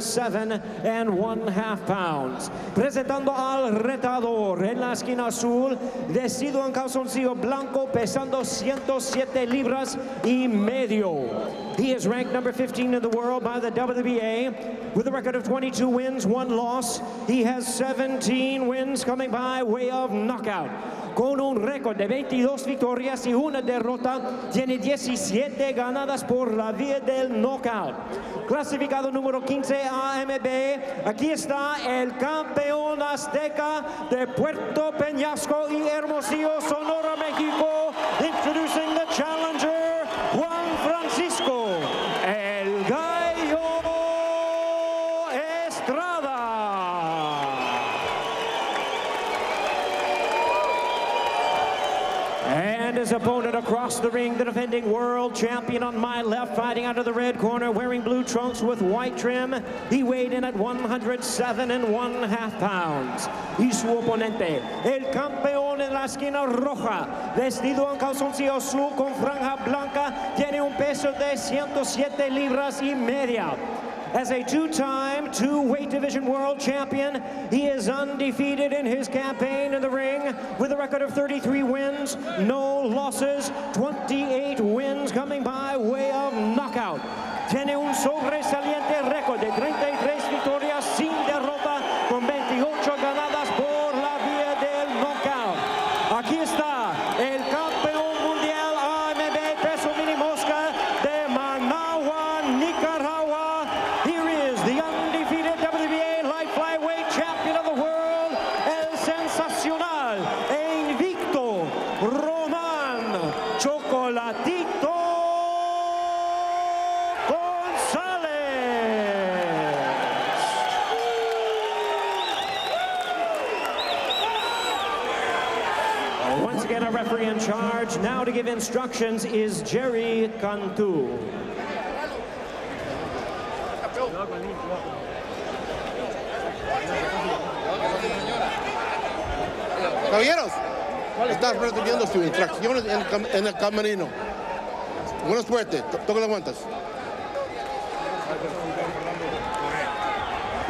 7½ pounds. Presentando al retador en la esquina azul, vestido en calzoncillo blanco, pesando 107 libras y medio. He is ranked number 15 in the world by the WBA with a record of 22 wins, 1 loss. He has 17 wins coming by way of knockout. Con un récord de 22 victorias y 1 derrota, tiene 17 ganadas por la vía del knockout. Clasificado número 15 AMB, aquí está el campeón azteca de Puerto Peñasco y Hermosillo, Sonora, México, introducing the challenger, Juan Francisco, el Gallo Estrada. And his opponent across the ring, the defending world champion on my left, fighting out of the red corner, wearing blue trunks with white trim. He weighed in at 107½ pounds. Y su oponente, el campeón en la esquina roja, vestido en calzoncillo azul con franja blanca, tiene un peso de 107 libras y media. As a two-time, two-weight division world champion, he is undefeated in his campaign in the ring with a record of 33 wins, no losses, 28 wins coming by way of knockout. Tiene un sobresaliente récord de 33 victorias sin derrota con 28 ganadas por la vía del knockout. Aquí está el campeón mundial AMB peso mini mosca de Managua, Nicaragua. Here is the undefeated WBA light flyweight champion of the world, el sensacional e invicto Román Chocolatito Gonzalez. Once again, our referee in charge now to give instructions is Jerry Cantu. Caballeros, estás recibiendo sus instrucciones en el camerino. Buena suerte, toca las guantas.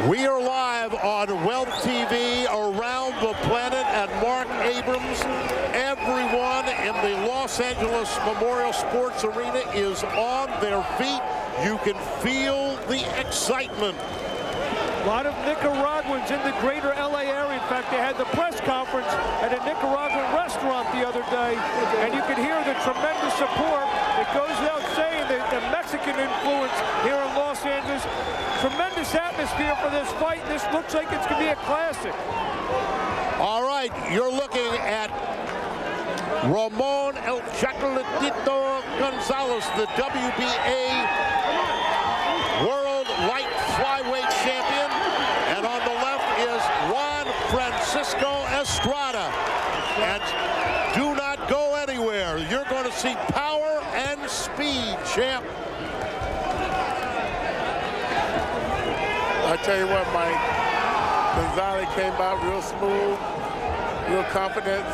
We are live on Wealth TV around the planet, and Mark Abrams, everyone in the Los Angeles Memorial Sports Arena is on their feet. You can feel the excitement. A lot of Nicaraguans in the greater LA area. In fact, they had the press conference at a Nicaraguan restaurant the other day, and you could hear the tremendous support. It goes without saying that the Mexican influence here in Los Angeles. Tremendous atmosphere for this fight. This looks like it's going to be a classic. All right, you're looking at Ramon El Chocolatito Gonzalez, the WBA World Light Flyweight Champion. And on the left is Juan Francisco Estrada. And do not go anywhere. You're going to see power and speed, champ. I tell you what, Mike, Gonzalez came out real smooth, real confident,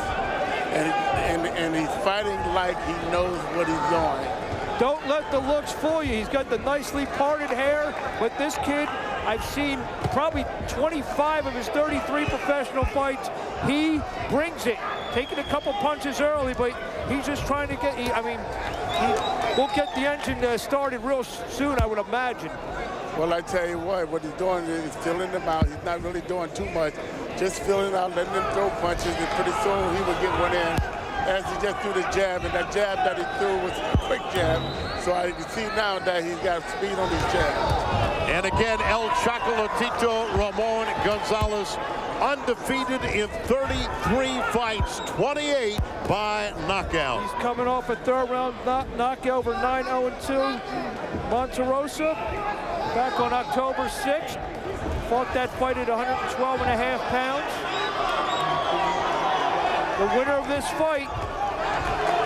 and he's fighting like he knows what he's doing. Don't let the looks fool you. He's got the nicely parted hair, but this kid, I've seen probably 25 of his 33 professional fights. He brings it. Taking a couple punches early, but he's just trying to get, he will get the engine started real soon, I would imagine. Well, I tell you what he's doing is filling them out. He's not really doing too much. Just filling out, letting them throw punches, and pretty soon he will get one in as he just threw the jab, and that jab that he threw was a quick jab. So I can see now that he's got speed on his jab. And again, El Chocolatito Ramon Gonzalez, undefeated in 33 fights, 28 by knockout. He's coming off a third round knockout over 9-0-2. Monterosa, back on October 6th, fought that fight at 112½ pounds. The winner of this fight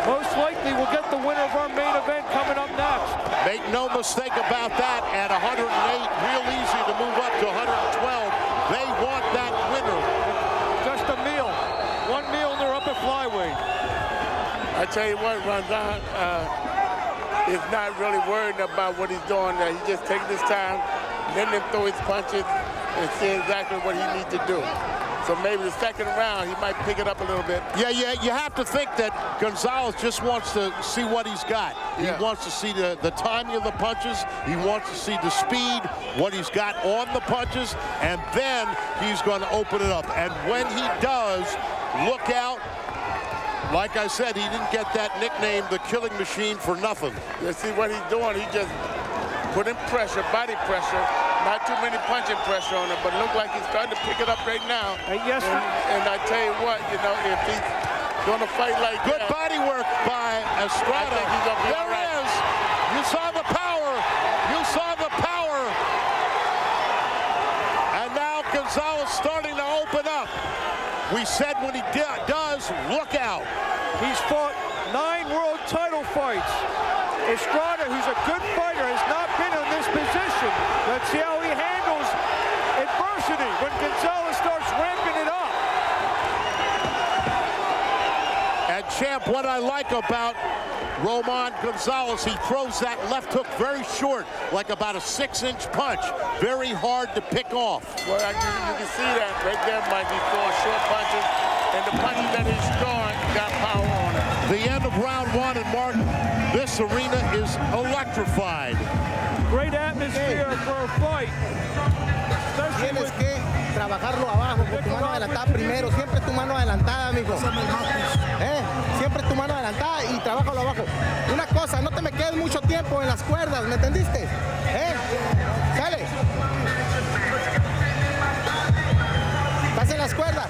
most likely will get the winner of our main event coming up next. Make no mistake about that, at 108, real easy to move up to 112. They want that winner. Just a meal. One meal and they're up at flyweight. I tell you what, Rondon is not really worried about what he's doing there. He's just taking his time, letting him throw his punches and see exactly what he needs to do. So maybe the second round, he might pick it up a little bit. Yeah, you have to think that Gonzalez just wants to see what he's got. Yeah. He wants to see the timing of the punches. He wants to see the speed, what he's got on the punches, and then he's going to open it up. And when he does, look out. Like I said, he didn't get that nickname, the killing machine, for nothing. You see what he's doing? He just putting pressure, body pressure. Not too many punching pressure on him, but look like he's starting to pick it up right now. Yes. And I tell you what, you know, if he's going to fight like Good that, body work by Estrada. I think he's gonna be there all right. it is. You saw the power. You saw the power. And now Gonzalez starting to open up. We said when he does, look out. He's fought 9 world title fights. Estrada, who's a good fighter, has not been in this position. Let's see how he handles adversity when Gonzalez starts ramping it up. And champ, what I like about Roman Gonzalez, he throws that left hook very short, like about a 6-inch punch. Very hard to pick off. well, you can see that right there, Mike. He's throwing short punches, and the punches that he's throwing got power on it. The end of round 1, and Mark, this arena is electrified. Great atmosphere for a fight. Especially Tienes with que trabajarlo abajo con tu mano adelantada primero. Siempre tu mano adelantada, amigo. Siempre tu mano adelantada y trabájalo abajo. Una cosa, no te me quedes mucho tiempo en las cuerdas, ¿me entendiste? Sale. Estás en las cuerdas.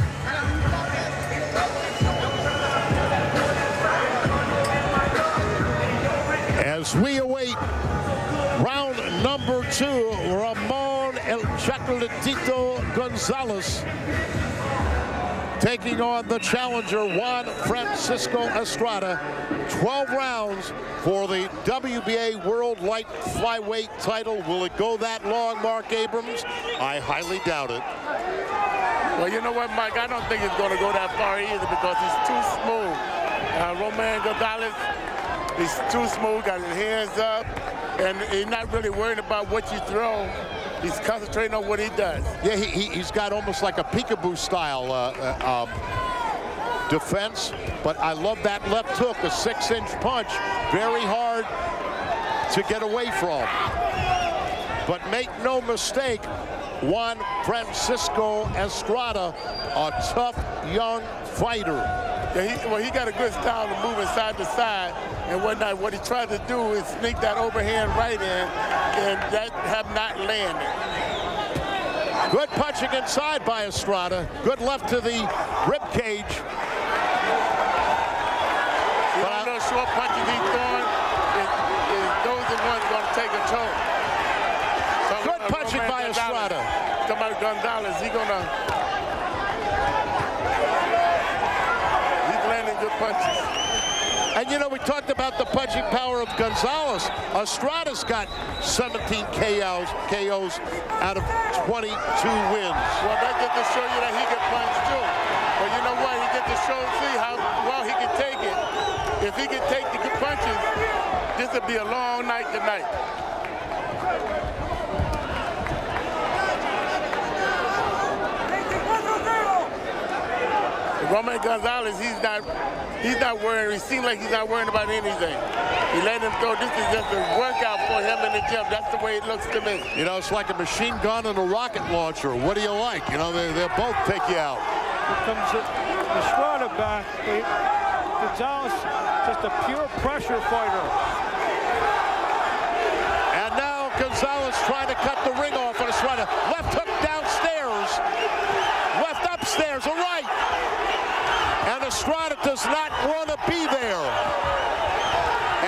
As we await round number 2, Ramon El Chocolatito Gonzalez taking on the challenger Juan Francisco Estrada. 12 rounds for the WBA World Light Flyweight title. Will it go that long, Mark Abrams? I highly doubt it. Well, you know what, Mike? I don't think it's going to go that far either because he's too smooth. Roman Gonzalez, he's too smooth, got his hands up, and he's not really worried about what you throw. He's concentrating on what he does. Yeah, he's got almost like a peekaboo style defense, but I love that left hook, a 6-inch punch, very hard to get away from. But make no mistake, Juan Francisco Estrada, a tough young fighter. Yeah, he got a good style of moving side to side and whatnot. What he tried to do is sneak that overhand right in, and that have not landed. Good punching inside by Estrada. Good left to the rib cage. All those short punches he's throwing, those are the ones going to take a toll. So Good punching by Estrada. Somebody Gonzalez, he's landing good punches. And you know, we talked about the punching power of Gonzalez. Estrada's got 17 KOs out of 22 wins. Well, that gets to show you that he can punch too. But you know what? He gets to see how well he can take it. If he can take the good punches, this will be a long night tonight. Roman Gonzalez, he's not worrying. He seems like he's not worrying about anything. He let him go. This is just a workout for him in the gym. That's the way it looks to me. You know, it's like a machine gun and a rocket launcher. What do you like? You know, they'll both take you out. Here comes Estrada back. Gonzalez, just a pure pressure fighter. And now Gonzalez trying to cut the ring off on Estrada. Left hook downstairs. Left upstairs, a right. And Estrada does not want to be there.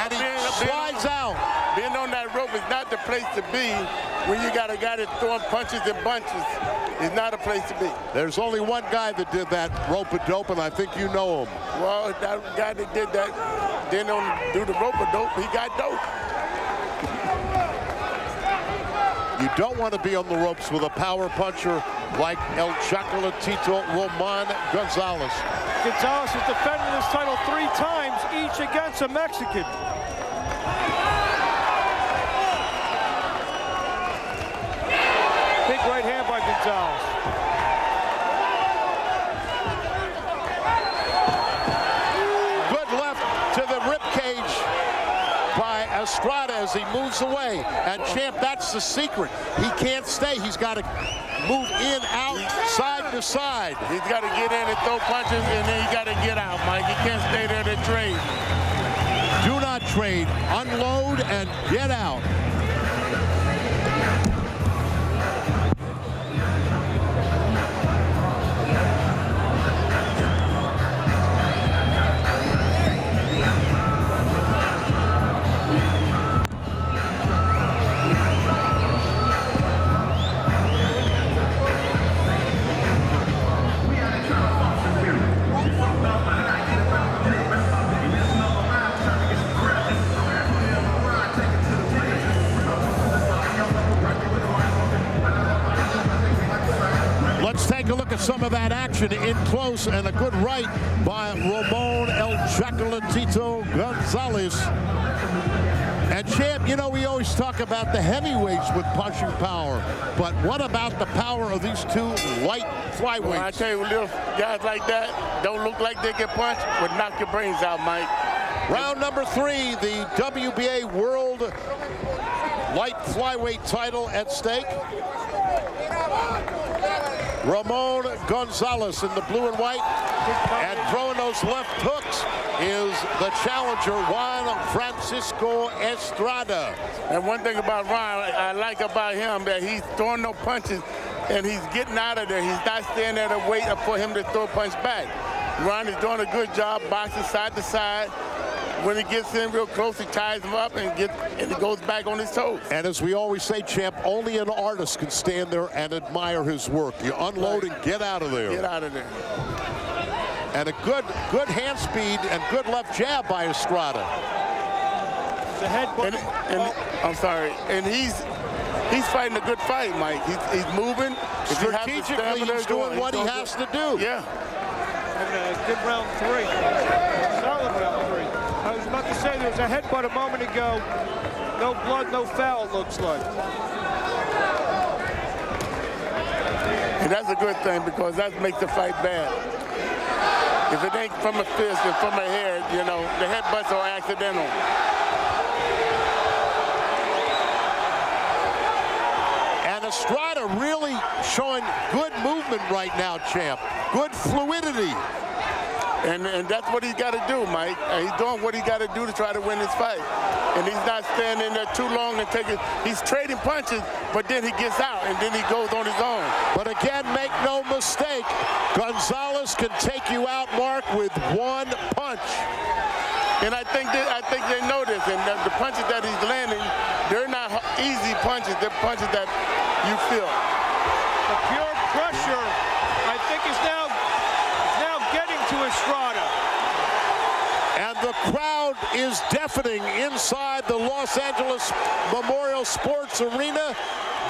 And he slides out. Being on that rope is not the place to be when you got a guy that's throwing punches and bunches. It's not a place to be. There's only one guy that did that rope-a-dope, and I think you know him. Well, that guy that did that didn't do the rope-a-dope. He got dope. You don't want to be on the ropes with a power puncher like El Chocolatito Roman Gonzalez. Gonzalez has defended his title 3 times, each against a Mexican. Big right hand by Gonzalez. Good left to the ribcage by Estrada as he moves away. And Champ, that's the secret. He can't stay. He's got to move in, out, side to side. He's got to get in and throw punches, and then he got to get out, Mike. He can't stay there to trade. Do not trade. Unload and get out. Take a look at some of that action in close, and a good right by Ramon El Chocolatito Gonzalez. And Champ, you know, we always talk about the heavyweights with punching power, but what about the power of these two light flyweights? Well, I tell you, little guys like that don't look like they can punch, but knock your brains out, Mike. Round number 3, the WBA World Light Flyweight title at stake. Ramon Gonzalez in the blue and white, and throwing those left hooks is the challenger, Juan Francisco Estrada. And one thing about Ron, I like about him, that he's throwing no punches, and he's getting out of there. He's not standing there to wait for him to throw a punch back. Ron is doing a good job boxing side to side. When he gets in real close, he ties him up and he goes back on his toes. And as we always say, Champ, only an artist can stand there and admire his work. You unload and get out of there. Get out of there. And a good hand speed and good left jab by Estrada. The head. I'm sorry. And he's fighting a good fight, Mike. He's moving. Strategically, he's doing what he has to do. Yeah. And a good round 3. Solid round 3. I was about to say there was a headbutt a moment ago. No blood, no foul, it looks like. And that's a good thing, because that makes the fight bad. If it ain't from a fist and from a head, you know, the headbutts are accidental. And Estrada really showing good movement right now, Champ. Good fluidity. And that's what he's got to do, Mike. He's doing what he got to do to try to win this fight. And he's not standing there too long and taking. He's trading punches, but then he gets out and then he goes on his own. But again, make no mistake, Gonzalez can take you out, Mark, with one punch. And I think they know this. And the punches that he's landing, they're not easy punches. They're punches that you feel. The pure pressure, I think, is now getting to Estrada. And the crowd is deafening inside the Los Angeles Memorial Sports Arena.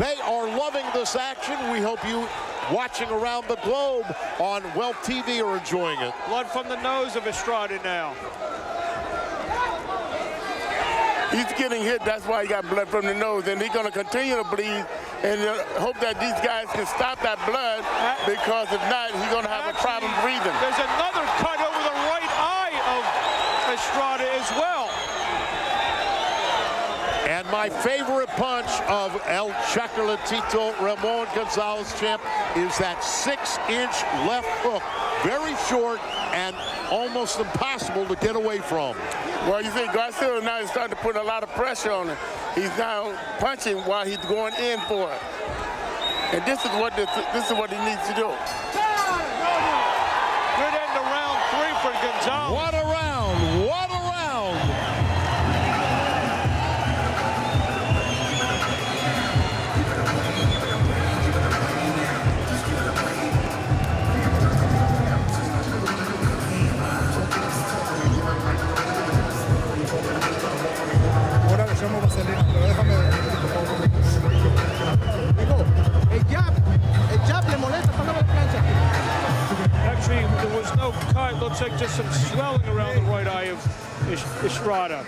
They are loving this action. We hope you watching around the globe on Wealth TV are enjoying it. Blood from the nose of Estrada now. He's getting hit, that's why he got blood from the nose, and he's going to continue to bleed, and hope that these guys can stop that blood, because if not, he's going to have a problem breathing. There's another cut over the right eye of Estrada as well. And my favorite punch of El Chocolatito Ramon Gonzalez, Champ, is that 6-inch left hook. Very short and almost impossible to get away from. Well, you see, Garcia now is starting to put a lot of pressure on him. He's now punching while he's going in for it. And this is what he needs to do. Good end to round 3 for Gonzalez. What a round! What a round! Actually, there was no cut. Looks like just some swelling around the right eye of Estrada.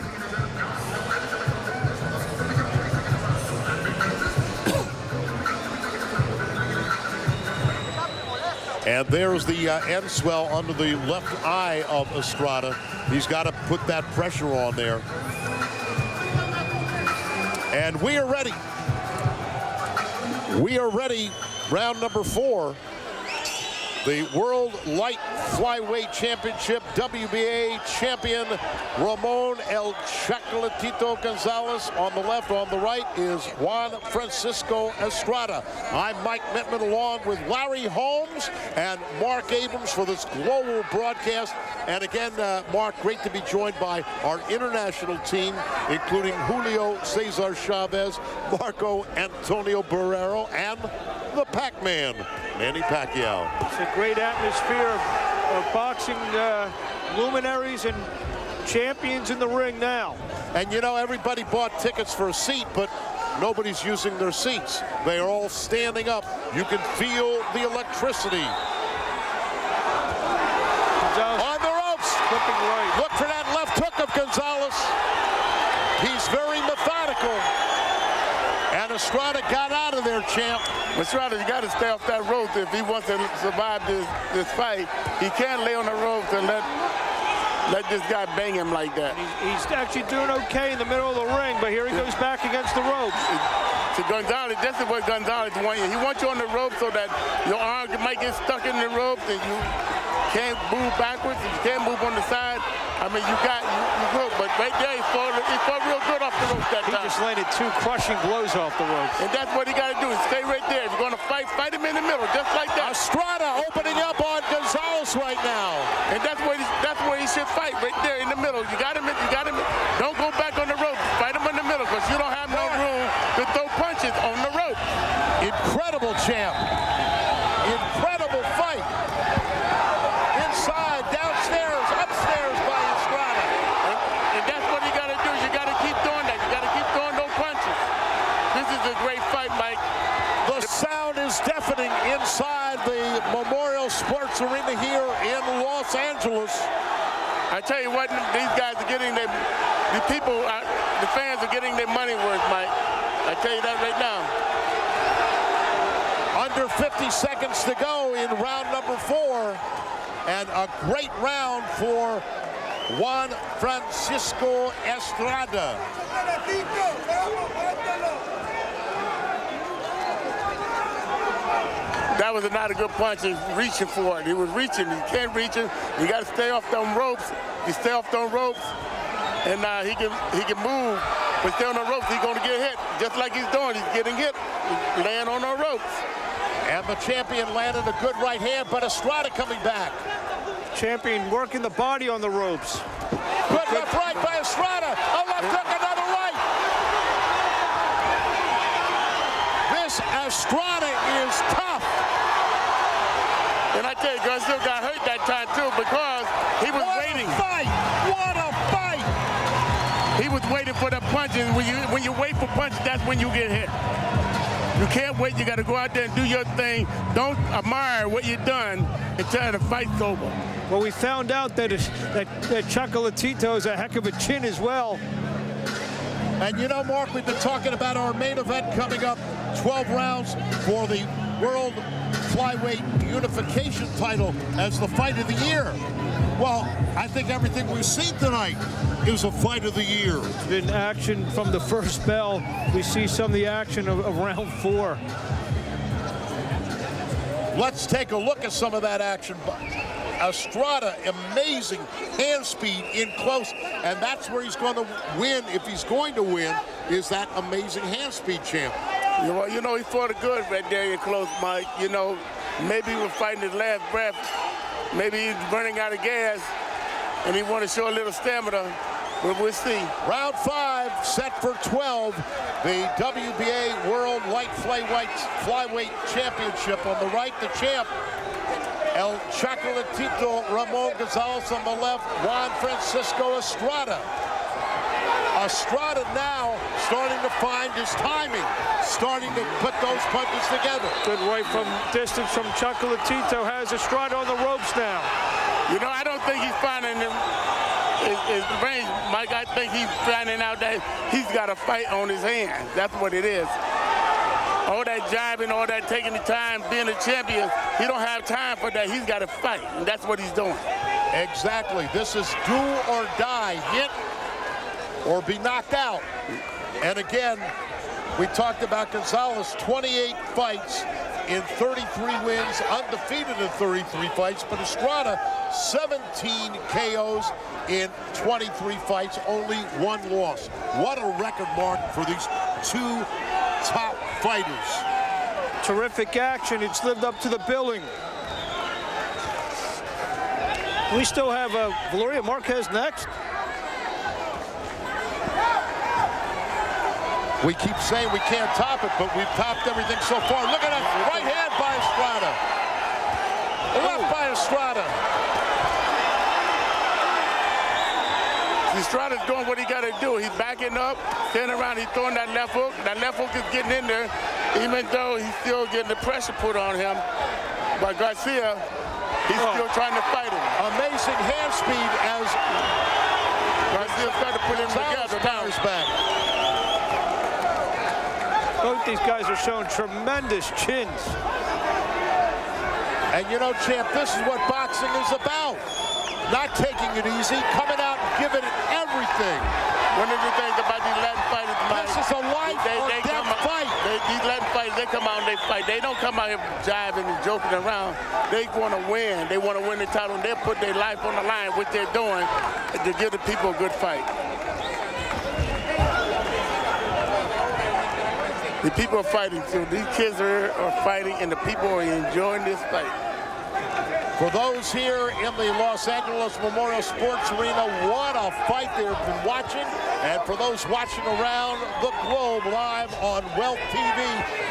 And there's the end swell under the left eye of Estrada. He's got to put that pressure on there. And we are ready. We are ready. Round number 4. The World Light Flyweight Championship, WBA champion Ramon El Chocolatito Gonzalez. On the left, on the right is Juan Francisco Estrada. I'm Mike Mittman along with Larry Holmes and Mark Abrams for this global broadcast. And again, Mark, great to be joined by our international team, including Julio Cesar Chavez, Marco Antonio Barrero, and the Pac-Man, Manny Pacquiao. It's a great atmosphere of boxing luminaries and champions in the ring now. And you know, everybody bought tickets for a seat, but nobody's using their seats. They are all standing up. You can feel the electricity. Gonzalez on the ropes. flipping right. Look for that left hook of Gonzalez. He's very methodical. And Estrada got out of there, champ. Estrada's got to stay off that rope if he wants to survive this fight. He can't lay on the ropes and let this guy bang him like that. He's actually doing okay in the middle of the ring, but here he goes back against the ropes. To Gonzalez, this is what Gonzalez wants you. He wants you on the rope so that your arm might get stuck in the ropes and you can't move backwards, you can't move on the side. I mean, you broke, but right there, he fought real good off the ropes that time. He just landed 2 crushing blows off the ropes. And that's what he got to do, is stay right there. If you're going to fight him in the middle, just like that. Estrada opening up on Gonzalez right now. And that's where he should fight, right there in the middle. You got him. Don't go back on the rope. Fight him in the middle, because you don't have no room to throw punches on the rope. Incredible champ. Incredible fight. Inside, downstairs, upstairs by Estrada. And that's what you got to do. You got to keep doing that. You got to keep throwing those punches. This is a great fight, Mike. The sound is deafening inside the Memorial Sports Arena here in Los Angeles. I tell you what, these guys are getting the fans are getting their money worth, Mike. I tell you that right now. Under 50 seconds to go in round number 4. And a great round for Juan Francisco Estrada. That was not a good punch. He was reaching for it. He was reaching. You can't reach it. You got to stay off them ropes. You stay off them ropes, and he can move. But stay on the ropes, he's going to get hit. Just like he's doing. He's getting hit. He's laying on the ropes. And the champion landed a good right hand, but Estrada coming back. Champion working the body on the ropes. Good left right by Estrada. A left hook, another right. This Estrada is tough. And I tell you, Gonzalez got hurt that time too, because he was waiting. What a fight! He was waiting for the punches. When you wait for punches, that's when you get hit. You can't wait. You got to go out there and do your thing. Don't admire what you've done until the fight's over. Well, we found out that Chocolatito is a heck of a chin as well. And you know, Mark, we've been talking about our main event coming up, 12 rounds for the World Flyweight Unification title as the fight of the year. Well, I think everything we've seen tonight is a fight of the year. It's been action from the first bell. We see some of the action of round 4. Let's take a look at some of that action. Estrada, amazing hand speed in close, and that's where he's going to win. If he's going to win, is that amazing hand speed, champ. You know, he fought it good right there in close, Mike. You know, maybe he was fighting his last breath. Maybe he's running out of gas, and he want to show a little stamina. But we'll see. Round 5, set for 12. The WBA World Light Flyweight Championship. On the right, the champ, El Chocolatito Ramon Gonzalez. On the left, Juan Francisco Estrada. Estrada now starting to find his timing, starting to put those punches together. Good right from distance from Chocolatito. Has Estrada on the ropes now. You know, I don't think he's finding his range, Mike. I think he's finding out that he's got a fight on his hands. That's what it is. all that jiving, all that taking the time, being a champion, he don't have time for that. He's got to fight, and that's what he's doing. Exactly. This is do or die, hit or be knocked out. And again, we talked about Gonzalez, 28 fights in 33 wins, undefeated in 33 fights, but Estrada, 17 KOs in 23 fights, only 1 loss. What a record mark for these 2 top fighters. Terrific action. It's lived up to the billing. We still have Valeria Marquez next. We keep saying we can't top it, but we've topped everything so far. Look at that right hand by Estrada. Left by Estrada. Estrada's doing what he got to do. He's backing up, standing around, he's throwing that left hook. That left hook is getting in there, even though he's still getting the pressure put on him. But Garcia, he's still trying to fight him. Amazing hand speed as Garcia's trying to put him together. Powers back. Both these guys are showing tremendous chins. And you know, champ, this is what boxing is about. Not taking it easy, coming out and giving it everything. One of the things about these Latin fighters, this is a life or death fight. These Latin fighters, they come out and they fight. They don't come out here jiving and joking around. They want to win. They want to win the title, and they put their life on the line, what they're doing, to give the people a good fight. The people are fighting too. These kids are fighting, and the people are enjoying this fight. For those here in the Los Angeles Memorial Sports Arena, what a fight they've been watching. And for those watching around the globe live on Wealth TV,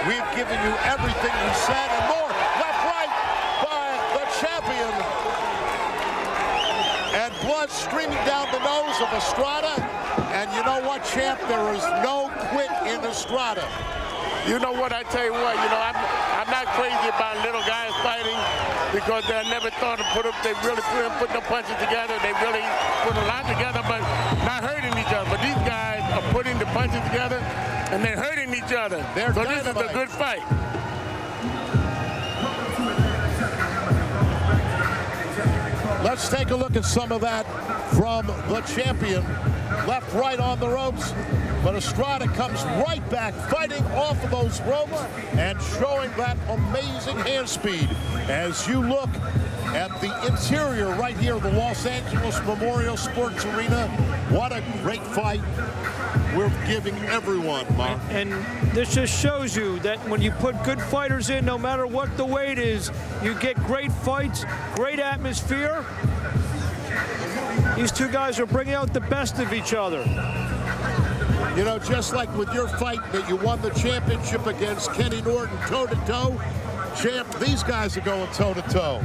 we've given you everything we said and more. Left, right by the champion. And blood streaming down the nose of Estrada. And you know what, champ? There is no quit in Estrada. You know what, I tell you what, you know, I'm not crazy about little guys fighting because they never thought to they really put the punches together. They really put a lot together, but not hurting each other. But these guys are putting the punches together, and they're hurting each other. So this is a good fight. Let's take a look at some of that from the champion. Left, right on the ropes. But Estrada comes right back, fighting off of those ropes and showing that amazing hand speed. As you look at the interior right here of the Los Angeles Memorial Sports Arena, what a great fight we're giving everyone, Mark. And this just shows you that when you put good fighters in, no matter what the weight is, you get great fights, great atmosphere. These 2 guys are bringing out the best of each other. You know, just like with your fight that you won the championship against Kenny Norton toe-to-toe, champ, these guys are going toe-to-toe.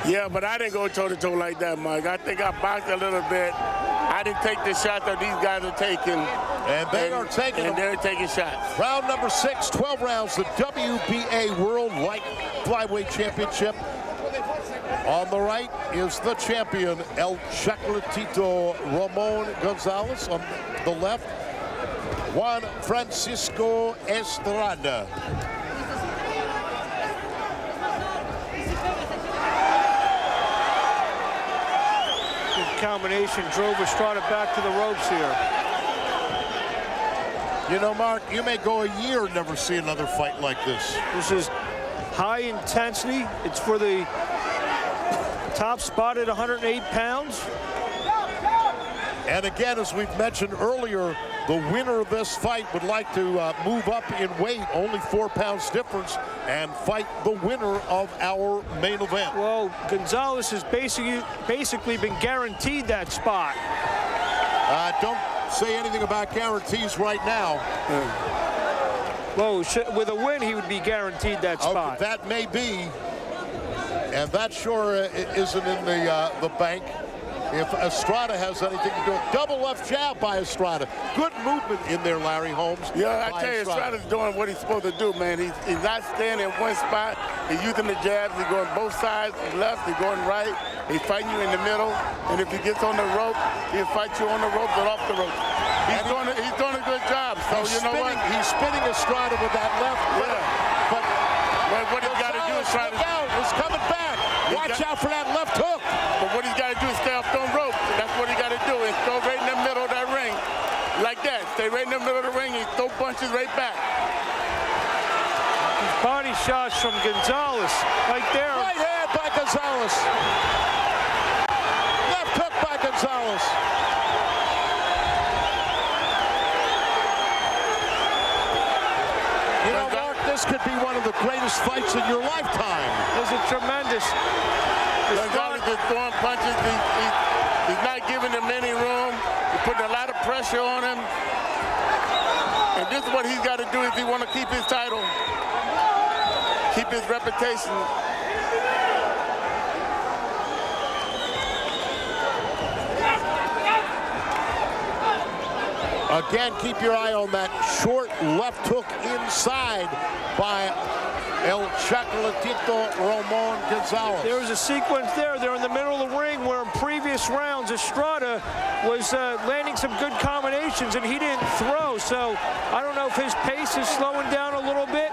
Yeah, but I didn't go toe-to-toe like that, Mike. I think I boxed a little bit. I didn't take the shot that these guys are taking. And they're taking shots. Round number 6, 12 rounds, the WBA World Light Flyweight Championship. On the right is the champion, El Chocolatito Ramon Gonzalez. On the left, Juan Francisco Estrada. Good combination drove Estrada back to the ropes here. You know, Mark, you may go a year and never see another fight like this. This is high intensity. It's for the top spot at 108 pounds. And again, as we've mentioned earlier, the winner of this fight would like to move up in weight, only 4 pounds difference, and fight the winner of our main event. Well, Gonzalez has basically been guaranteed that spot. Don't say anything about guarantees right now. Well, with a win, he would be guaranteed that spot. That may be, and that sure isn't in the bank. If Estrada has anything to do with it. Double left jab by Estrada. Good movement in there, Larry Holmes. Yeah, I tell you, Estrada's doing what he's supposed to do, man. He's not staying in one spot. He's using the jabs. He's going both sides, left, he's going right. He's fighting you in the middle. And if he gets on the rope, he'll fight you on the rope and off the rope. He's doing a good job. So you know what? He's spinning Estrada with that left. Yeah. But what he's got to do is try to. He's coming back. Watch out for that left hook. But what he's got to do is stay off those ropes. That's what he got to do. Is go right in the middle of that ring, like that. Stay right in the middle of the ring and throw punches right back. Body shots from Gonzalez right there. Right hand by Gonzalez. Left hook by Gonzalez. You know, Mark, this could be one of the greatest fights in your lifetime. This is tremendous. Gonzalez is throwing punches. He's not giving him any room. He's putting a lot of pressure on him. And this is what he's got to do if he want to keep his title, keep his reputation. Again, keep your eye on that short left hook inside by El Chocolatito Ramon Gonzalez. There was a sequence there. They're in the middle of the ring where in previous rounds Estrada was landing some good combinations and he didn't throw. So I don't know if his pace is slowing down a little bit.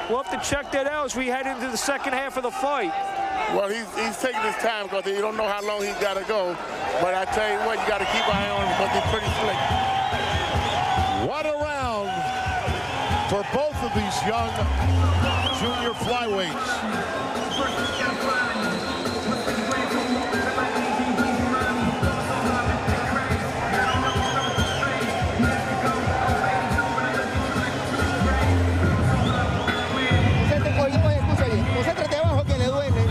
We'll have to check that out as we head into the second half of the fight. Well, he's taking his time because you don't know how long he's got to go. But I tell you what, you got to keep an eye on him because he's pretty slick. What a round for both of these young junior flyweights. Concéntrate abajo que le duele.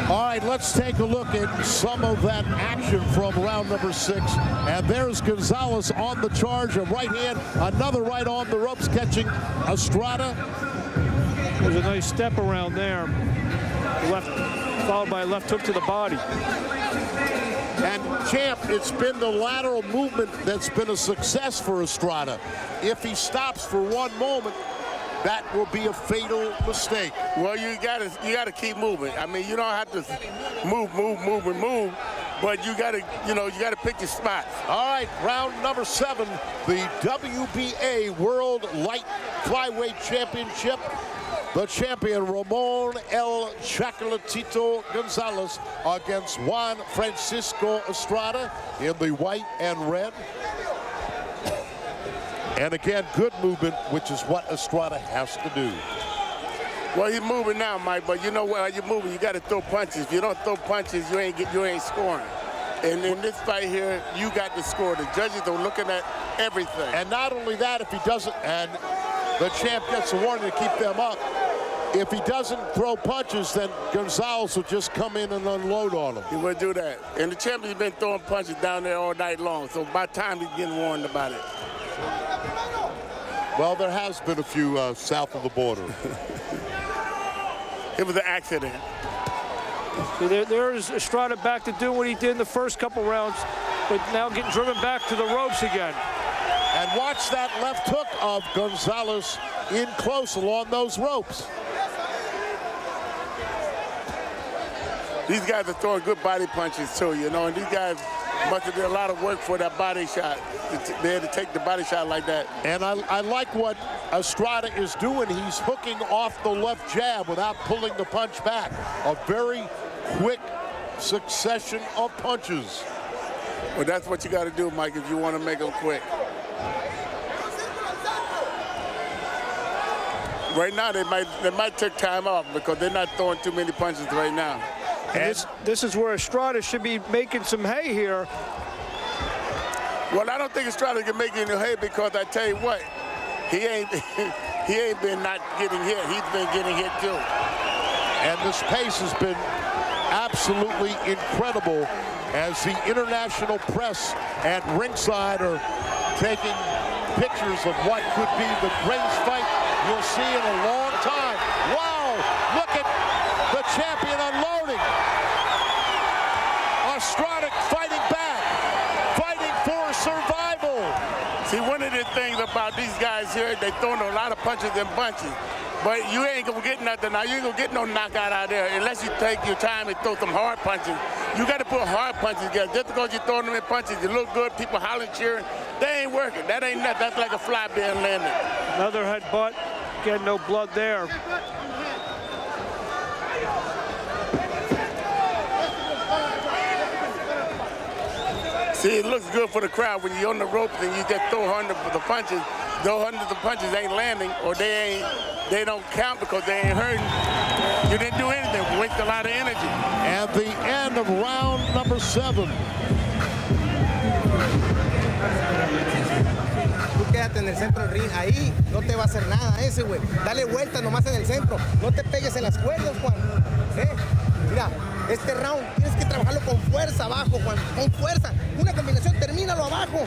All right, let's take a look at some of that action from round number 6. And there's Gonzalez on the charge, a right hand, another right on the ropes, catching Estrada. There's a nice step around there. Left, followed by a left hook to the body. And champ, it's been the lateral movement that's been a success for Estrada. If he stops for one moment, that will be a fatal mistake. Well, you gotta keep moving. I mean, you don't have to move, but you gotta pick your spots. All right, round number 7, the WBA World Light Flyweight Championship. The champion Ramon El Chocolatito Gonzalez against Juan Francisco Estrada in the white and red. And again, good movement, which is what Estrada has to do. Well, he's moving now, Mike, but you know what? You're moving, you got to throw punches. If you don't throw punches, you ain't scoring. And in this fight here, you got to score. The judges are looking at everything. And not only that, if he doesn't, and the champ gets a warning to keep them up, if he doesn't throw punches, then Gonzalez will just come in and unload on him. He will do that. And the champ has been throwing punches down there all night long, so by the time he's getting warned about it. Well, there has been a few south of the border. It was an accident. So there's Estrada back to doing what he did in the first couple rounds, but now getting driven back to the ropes again. And watch that left hook of Gonzalez in close along those ropes. These guys are throwing good body punches too, you know, and these guys must have did a lot of work for that body shot. They had to take the body shot like that. And I like what Estrada is doing. He's hooking off the left jab without pulling the punch back. A very quick succession of punches. Well, that's what you got to do, Mike, if you want to make them quick. Right now, they might take time off because they're not throwing too many punches right now. And this is where Estrada should be making some hay here. Well, I don't think Estrada can make any hay because I tell you what, he ain't been not getting hit. He's been getting hit too. And this pace has been absolutely incredible as the international press at ringside are taking pictures of what could be the greatest fight you'll see in a long time. Wow, look at the champion unloading. Estrada fighting back, fighting for survival. See, one of the things about these guys here, they're throwing a lot of punches and bunches. But you ain't gonna get nothing now. You ain't gonna get no knockout out there unless you take your time and throw some hard punches. You got to put hard punches together. Just because you're throwing them in punches, you look good, people hollering, cheering, they ain't working. That ain't nothing. That's like a fly being landed. Another headbutt. Again, no blood there. See, it looks good for the crowd when you're on the ropes and you just throw hundreds of punches. Those hundreds of punches ain't landing, or they don't count because they ain't hurting. You didn't do anything. Waste a lot of energy. At the end of round number 7. Tú quédate en el centro del ring. Ahí no te va a hacer nada ese, güey. Dale vuelta nomás en el centro. No te pegues en las cuerdas, Juan. Mira, este round tienes que trabajarlo con fuerza abajo, Juan. Con fuerza. Una combinación, termínalo abajo.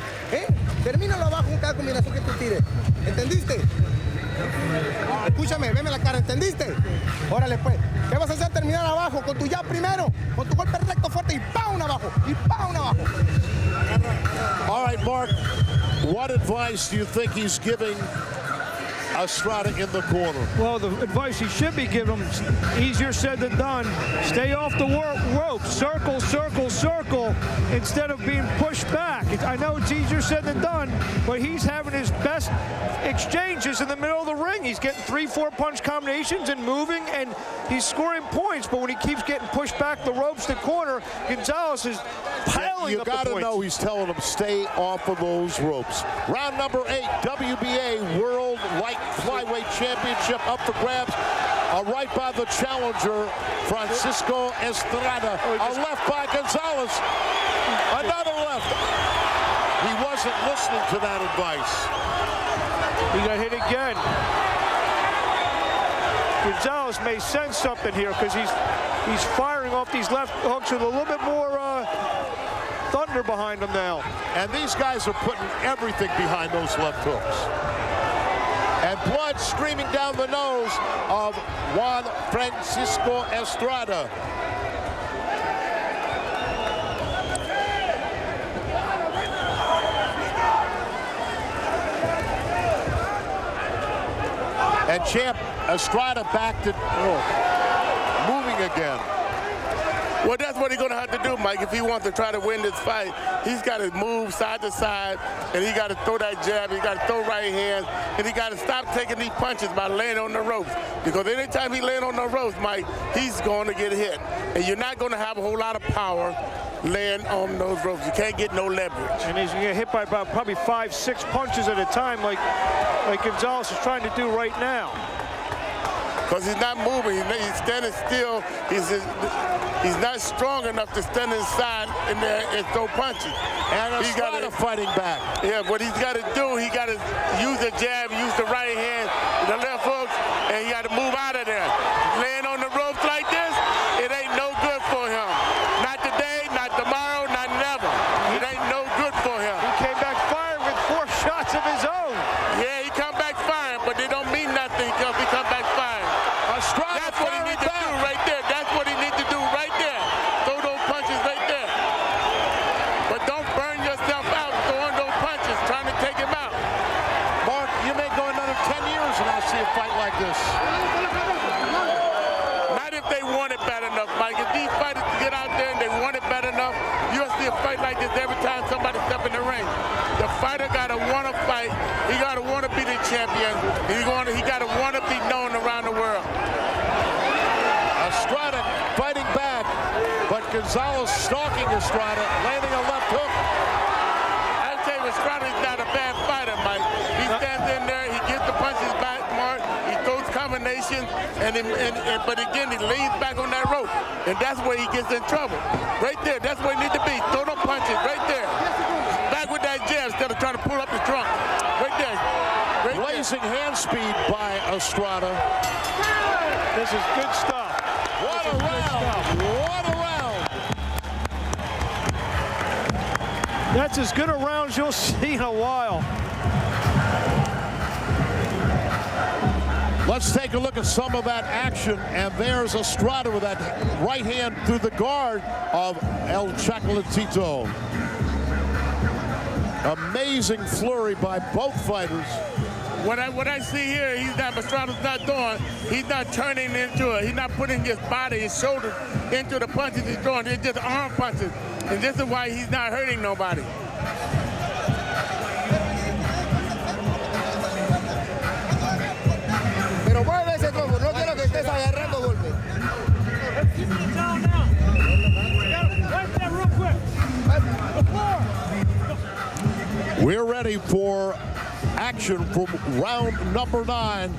Termínalo abajo en cada combinación que tú tires. ¿Entendiste? Escúchame, veme la cara, ¿entendiste? Órale, pues. ¿Qué vas a hacer? Terminar abajo, con tu jab primero, con tu golpe recto fuerte y ¡pam! Abajo, y ¡pam! Abajo. All right, Mark, what advice do you think he's giving Estrada in the corner? Well, the advice he should be giving him, easier said than done. Stay off the rope. Circle, circle, circle, instead of being pushed back. I know it's easier said than done, but he's having his best exchanges in the middle of the ring. He's getting 3-4 punch combinations and moving, and he's scoring points. But when he keeps getting pushed back the ropes to corner, Gonzalez is piling up the points. You gotta know he's telling him stay off of those ropes. Round number 8, WBA World Light Flyweight Championship up for grabs. A right by the challenger, Francisco Estrada. A left by Gonzalez. Another left. He wasn't listening to that advice. He got hit again. Gonzalez may sense something here because he's firing off these left hooks with a little bit more thunder behind him now. And these guys are putting everything behind those left hooks. And blood streaming down the nose of Juan Francisco Estrada. And champ Estrada back to moving again. Well, that's what he's going to have to do, Mike, if he wants to try to win this fight. He's got to move side to side, and he got to throw that jab, he got to throw right hand, and he got to stop taking these punches by laying on the ropes. Because anytime he laying on the ropes, Mike, he's going to get hit. And you're not going to have a whole lot of power laying on those ropes. You can't get no leverage. And he's going to get hit by about probably 5-6 punches at a time like Gonzalez is trying to do right now. Because he's not moving, he's standing still. He's not strong enough to stand inside in there and throw punches. And Estrada fighting back. Yeah, what he's got to do, he got to use the jab, use the right hand, the left hook, and he got to move out of there. Laying on the ropes like this, it ain't no good for him. Not today, not tomorrow, not never. It ain't no good for him. He came back firing with 4 shots of his own. Yeah, he come back firing, but they don't mean nothing because he come back firing. Estrada, that's what he needs to do right there. That's what he needs to do right there. Throw those punches right there. But don't burn yourself out throwing those punches, trying to take him out. Mark, you may go another 10 years and I'll see a fight like this. Not if they want it bad enough, Mike. If these fighters get out there and they want it bad enough, you'll see a fight like this every time somebody step in the ring. The fighter got to want to fight. He got to want to be the champion. He got to want to be known around the world. Estrada fighting back, but Gonzalez stalking Estrada, landing a left hook. I'll tell you, Estrada's not a bad fighter, Mike. He stands in there, he gets the punches back, Mark. He throws combinations, but again, he leans back on that rope, and that's where he gets in trouble. Right there, that's where he needs to be. Throw them punches right there. Back with that jab instead of trying to pull up the trunk. Right there. Blazing hand speed by Estrada. This is good stuff. What a round! What a round! That's as good a round as you'll see in a while. Let's take a look at some of that action, and there's Estrada with that right hand through the guard of El Chocolatito. Amazing flurry by both fighters. What I see here, Estrada's not doing. He's not turning into it. He's not putting his body, his shoulders into the punches he's throwing. It's just arm punches. And this is why he's not hurting nobody. Pero mueve ese codo, no quiero que estés agarrando golpes. Let's keep it down now. Right there real quick. The floor. We're ready for action from round number 9.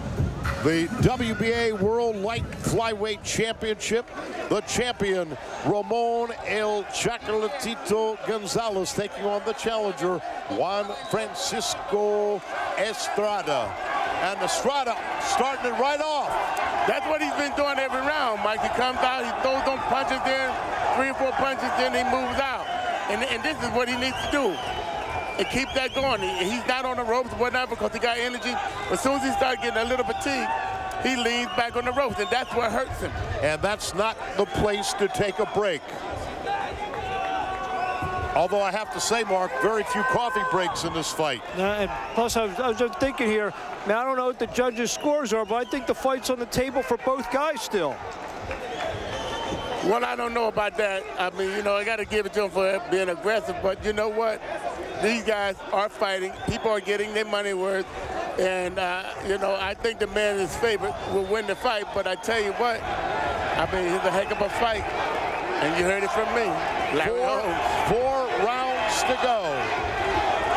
The WBA World Light Flyweight Championship. The champion, Ramon El Chocolatito Gonzalez, taking on the challenger, Juan Francisco Estrada. And Estrada starting it right off. That's what he's been doing every round, Mike. He comes out, he throws them punches in, 3 or 4 punches, then he moves out. And this is what he needs to do. And keep that going. He's not on the ropes, whatever, because he got energy. As soon as he starts getting a little fatigue, he leans back on the ropes, and that's what hurts him. And that's not the place to take a break. Although I have to say, Mark, very few coffee breaks in this fight. And plus, I was just thinking here, now I don't know what the judges' scores are, but I think the fight's on the table for both guys still. Well, I don't know about that. I mean, you know, I got to give it to him for being aggressive, but you know what? These guys are fighting. People are getting their money worth. And, you know, I think the man in his favorite will win the fight. But I tell you what, I mean, it's a heck of a fight. And you heard it from me. Four rounds to go.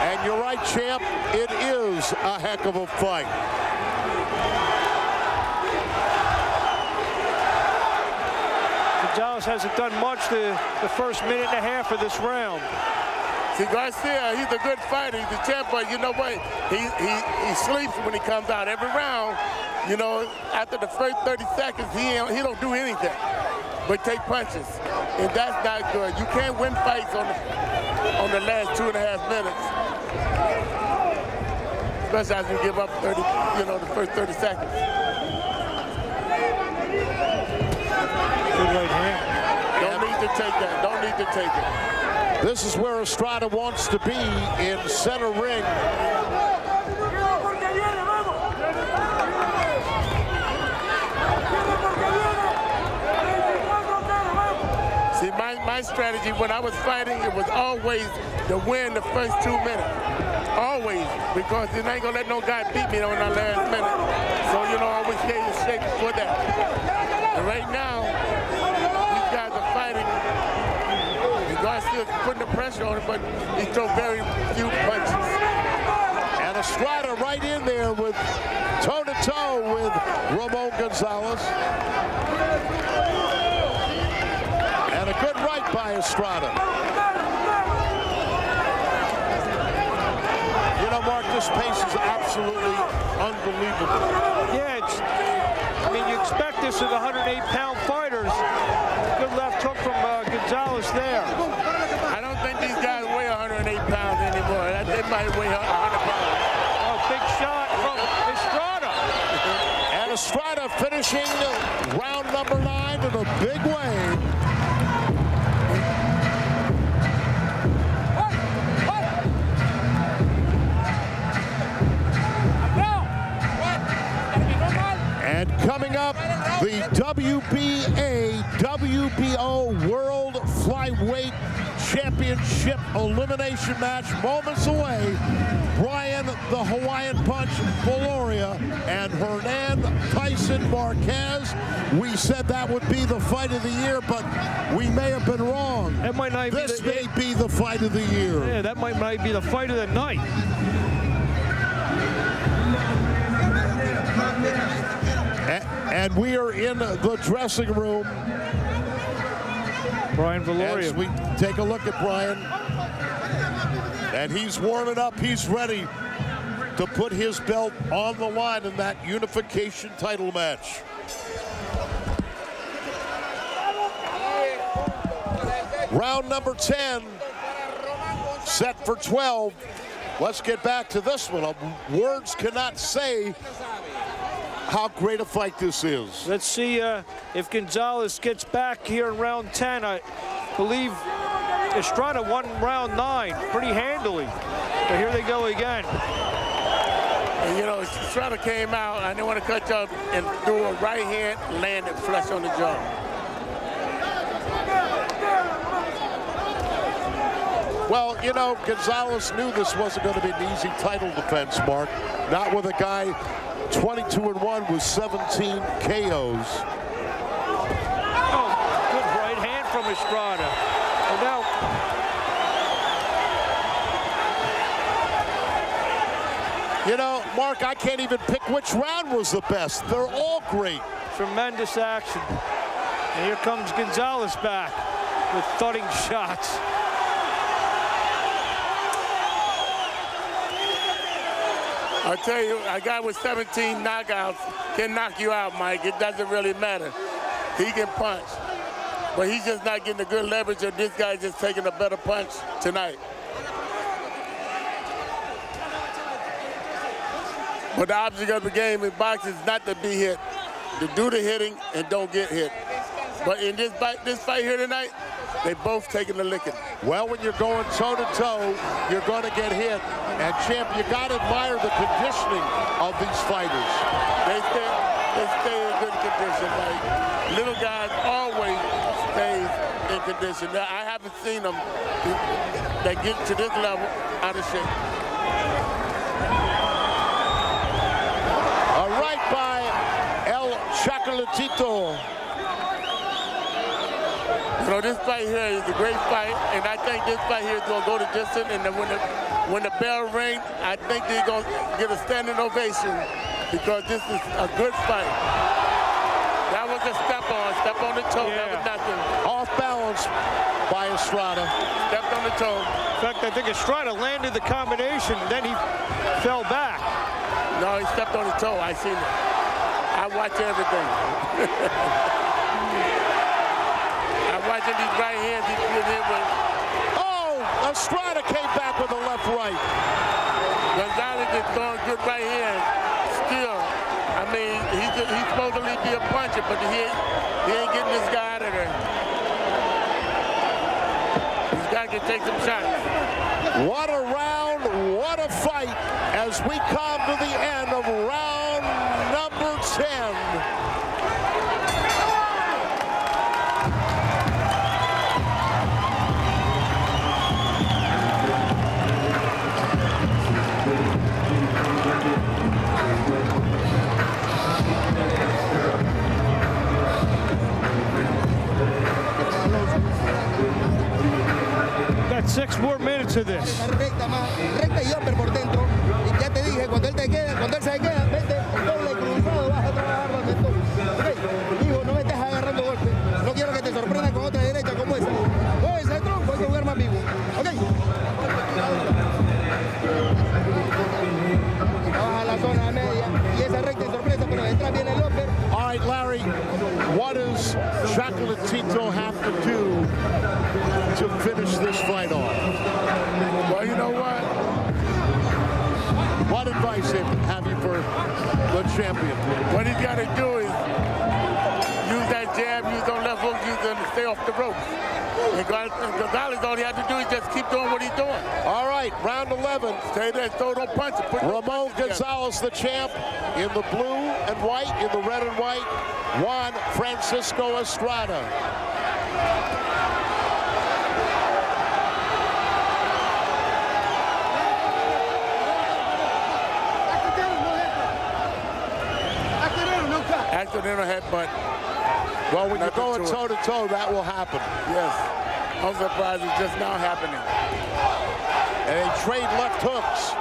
And you're right, champ, it is a heck of a fight. Gonzalez hasn't done much the first minute and a half of this round. See, Garcia, he's a good fighter. He's a champ, but you know what? He sleeps when he comes out every round. You know, after the first 30 seconds, he don't do anything but take punches, and that's not good. You can't win fights on the last 2.5 minutes, especially as you give up 30, you know, the first 30 seconds. Good right hand. Don't need to take that. Don't need to take it. This is where Estrada wants to be, in center ring. See, my strategy when I was fighting, it was always to win the first 2 minutes. Always, because you ain't gonna let no guy beat me on the last minute. So, you know, I always stay in shape for that. And right now, these guys are fighting. Garcia's putting the pressure on him, but he throws very few punches. And Estrada right in there with toe-to-toe with Ramon Gonzalez. And a good right by Estrada. You know, Mark, this pace is absolutely unbelievable. Yeah, I mean, you expect this of 108-pound fighters. Good left hook from Gonzalez there. I don't think these guys weigh 108 pounds anymore. They might weigh 100 pounds. Oh, big shot from Estrada. And Estrada finishing round number 9 in a big way. And coming up, the WBA WBO World Flyweight Championship elimination match moments away. Brian the Hawaiian Punch Valoria and Hernan Tyson Marquez. We said that would be the fight of the year, but we may have been wrong. That might not this may be the fight of the year. Yeah, that might be the fight of the night. And we are in the dressing room. Brian Valoria. As we take a look at Brian. And he's warming up. He's ready to put his belt on the line in that unification title match. Round number 10, set for 12. Let's get back to this one. Words cannot say how great a fight this is. Let's see if Gonzalez gets back here in round 10. I believe Estrada won round 9 pretty handily. But here they go again. And, you know, Estrada came out, I didn't want to cut you off, and threw a right hand, landed flush on the jaw. Well, you know, Gonzalez knew this wasn't going to be an easy title defense, Mark. Not with a guy 22-1 with 17 KOs. Oh, good right hand from Estrada. And now, you know, Mark, I can't even pick which round was the best. They're all great. tremendous action. And here comes Gonzalez back with thudding shots. I tell you, a guy with 17 knockouts can knock you out, Mike. It doesn't really matter. He can punch. But he's just not getting a good leverage, or this guy's just taking a better punch tonight. But the object of the game in boxing is not to be hit, to do the hitting and don't get hit. But in this fight here tonight, they both taking the licking. Well, when you're going toe-to-toe, you're going to get hit. And, champ, you got to admire the conditioning of these fighters. They stay in good condition. Like, little guys always stay in condition. Now, I haven't seen them that get to this level out of shape. A right by El Chocolatito. So this fight here is a great fight, and I think this fight here is going to go the distance. And then when the bell rings, I think they're going to get a standing ovation because this is a good fight. That was a step on the toe. Yeah. That was nothing. Off balance by Estrada. Stepped on the toe. In fact, I think Estrada landed the combination, then he fell back. No, he stepped on his toe. I seen it. I watch everything. Watching these right hands, he's getting hit with. Oh, Estrada came back with a left right. Gonzalez is throwing good right hand. Still, I mean, he's supposed to be a puncher, but he ain't getting this guy out of there. This guy can take some shots. What a round, what a fight as we come to the end of round number 10. Got 6 more minutes of this. Recta y upper por dentro. Y ya te dije, cuando él se queda, vete, doble cruzado, vas a trabajar donde estoy. Ok, hijo, no me estés agarrando golpes. No quiero que te sorprenda con otra derecha como esa. Con ese tronco hay que jugar más vivo. Ok. Baja la zona media y esa recta es sorpresa, pero detrás viene el upper. All right, Larry, what does Chocolatito have to do to finish this fight off? Well, you know what? What advice have you for the champion? What he's got to do is use that jab, use those left hooks, use them to stay off the ropes. And Gonzalez, all he had to do is just keep doing what he's doing. All right, round 11. Stay there, throw no punches. Ramon Gonzalez, the champ, in the blue and white, in the red and white, Juan Francisco Estrada. Accidental headbutt. Well, when you're going toe-to-toe, that will happen. Yes. I'm surprised it's just now happening. And they trade left hooks.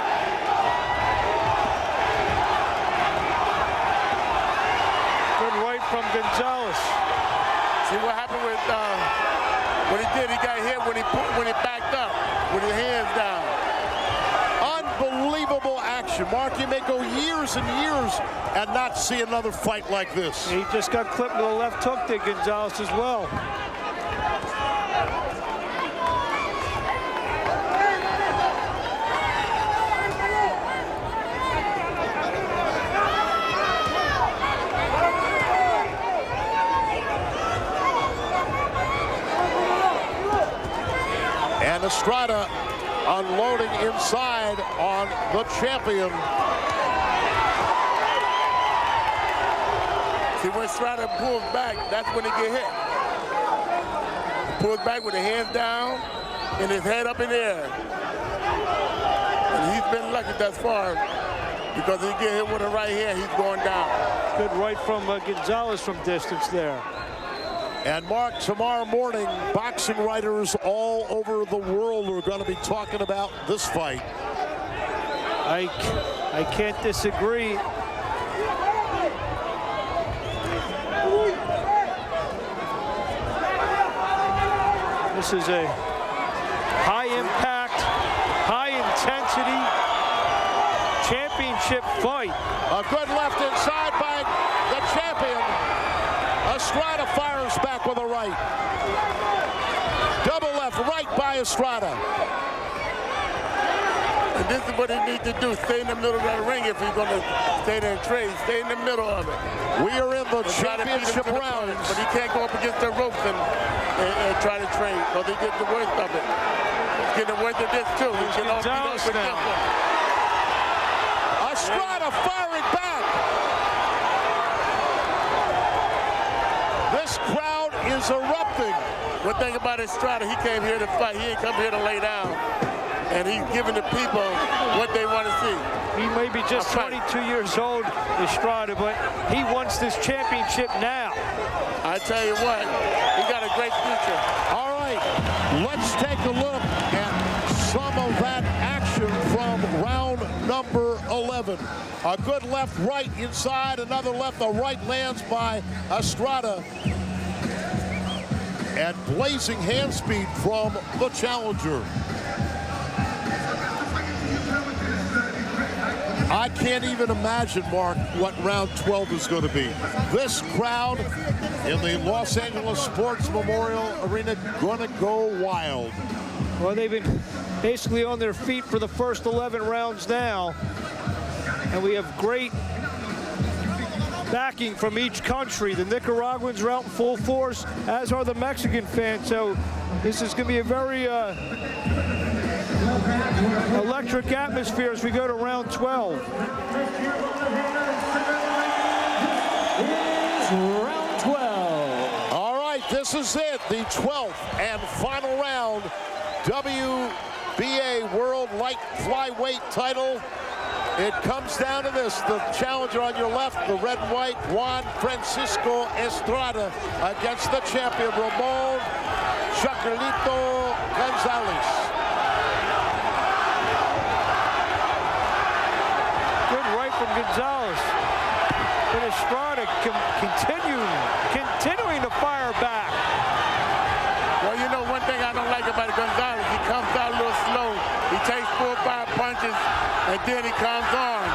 Good right from Gonzalez. See what happened with what he did? He got hit when he backed up with his hands down. Unbelievable action. Mark, you may go years and years and not see another fight like this. He just got clipped with a left hook there, Gonzalez, as well. And Estrada unloading inside on the champion. See, when Estrada pulls back, that's when he get hit. He pulls back with his hands down and his head up in the air. And he's been lucky thus far because if he get hit with a right hand, he's going down. Good right from Gonzalez from distance there. And Mark, tomorrow morning, boxing writers all over the world are going to be talking about this fight. I can't disagree. This is a high-impact, high-intensity championship fight. A good left inside by the champion. Estrada fires back with a right. Double left, right by Estrada. And this is what he needs to do, stay in the middle of that ring if he's going to stay there and trade. Stay in the middle of it. We are in the championship rounds. But he can't go up against the ropes and try to trade, because he gets the worst of it. He's getting the worst of this, too. He's getting all beat up with this one. Estrada firing back. This crowd is erupting. One thing about Estrada, he came here to fight. He ain't come here to lay down. And he's giving the people what they want to see. He may be just 22 years old, Estrada, but he wants this championship now. I tell you what, he got a great future. All right, let's take a look at some of that action from round number 11. A good left, right inside, another left, the right lands by Estrada. And blazing hand speed from the challenger. I can't even imagine, Mark, what round 12 is going to be. This crowd in the Los Angeles Sports Memorial Arena going to go wild. Well, they've been basically on their feet for the first 11 rounds now. And we have great backing from each country. The Nicaraguans are out in full force, as are the Mexican fans. So this is going to be a very electric atmosphere as we go to round 12. Round 12. All right, this is it, the 12th and final round. WBA World Light Flyweight title. It comes down to this. The challenger on your left, the red and white, Juan Francisco Estrada, against the champion, Ramon Chocolatito Gonzalez. From Gonzalez, but Estrada continuing to fire back. Well, you know, one thing I don't like about Gonzalez, he comes out a little slow. He takes 4 or 5 punches, and then he comes on.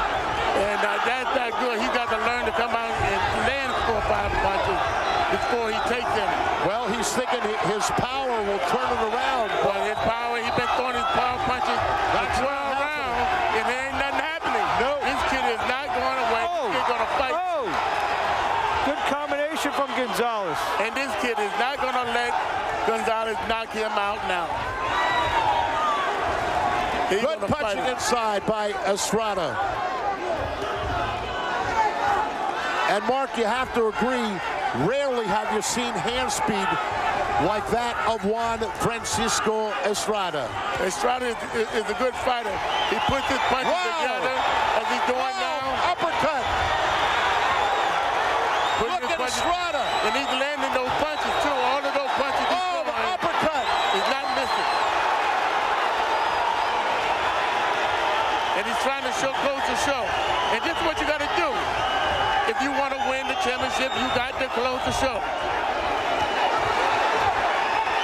And that's not good. He got to learn to come out and land 4 or 5 punches before he takes them. Well, he's thinking his power will turn it around. But his power, he's been throwing his power punches for 12 rounds, and there ain't nothing happening. No. This kid is not going away. He's going to fight. Oh, good combination from Gonzalez. And this kid is not going to let Gonzalez knock him out now. He's good punching inside by Estrada. And Mark, you have to agree, rarely have you seen hand speed like that of Juan Francisco Estrada. Estrada is a good fighter. He puts his punches together as he's doing now. Uppercut. Look at Estrada. And he's landing those punches too. All of those punches he's throwing. Uppercut. He's not missing. And he's trying to close the show. And this is what you got to do. If you want to win the championship, you got to close the show.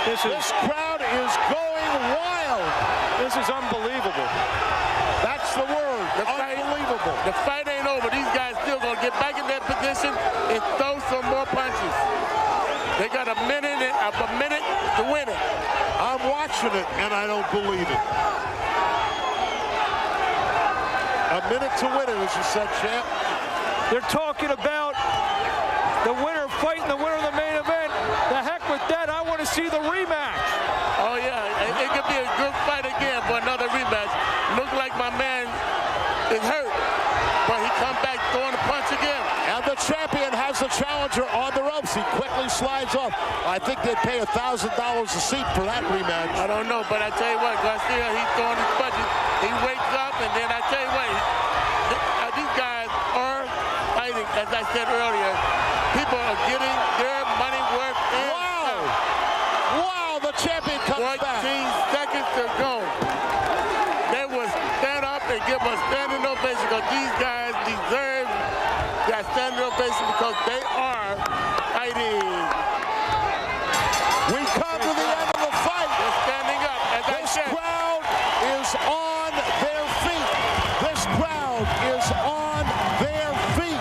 This crowd is going wild. This is unbelievable. That's the word. Unbelievable. The fight ain't over. These guys still going to get back in their position and throw some more punches. They got a minute to win it. I'm watching it, and I don't believe it. A minute to win it, as you said, champ. They're talking about the winner fighting the winner of the main event. The heck with that. I want to see the rematch. Oh, yeah. It could be a good fight again for another rematch. Looks like my man is hurt, but he come back throwing a punch again. And the champion has the challenger on the ropes. He quickly slides off. I think they'd pay $1,000 a seat for that rematch. I don't know, but I tell you what, Garcia, he's throwing his budget. He wakes up, and then I tell you what, these guys are fighting, as I said earlier. People are getting their money worth in. Wow! Wow, the champion comes 14 back. seconds to go. They will stand up and give a standing ovation because these guys deserve that standing ovation because they are fighting. We come to the end of the fight. They're standing up, as I This said. crowd is on their feet. This crowd is on their feet.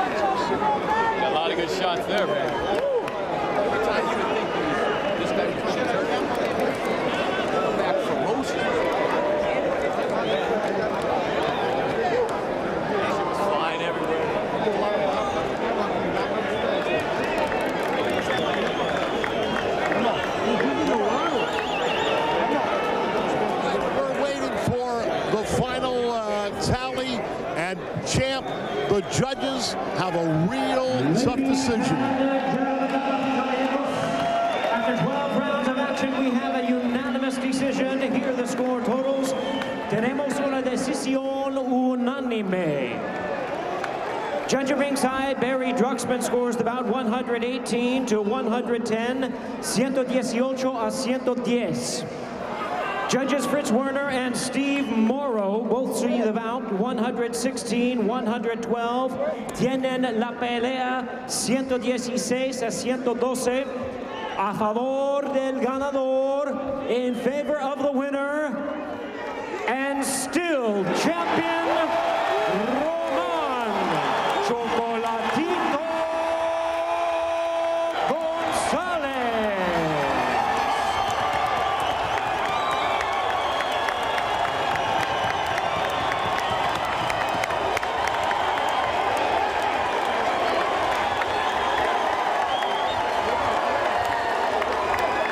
Got a lot of good shots there, man. Flying everywhere. We're waiting for the final tally, and champ, the judges have a real tough decision. After 12 rounds of action, we have a unanimous decision. Here are the score totals. Tenemos una decisión unánime. Judge at ringside, Barry Druxman scores the bout 118 to 110, 118 a 110. Judges Fritz Werner and Steve Morrow both see the bout 116, 112. Tienen la pelea 116 a 112 a favor del ganador, in favor of the winner and still champion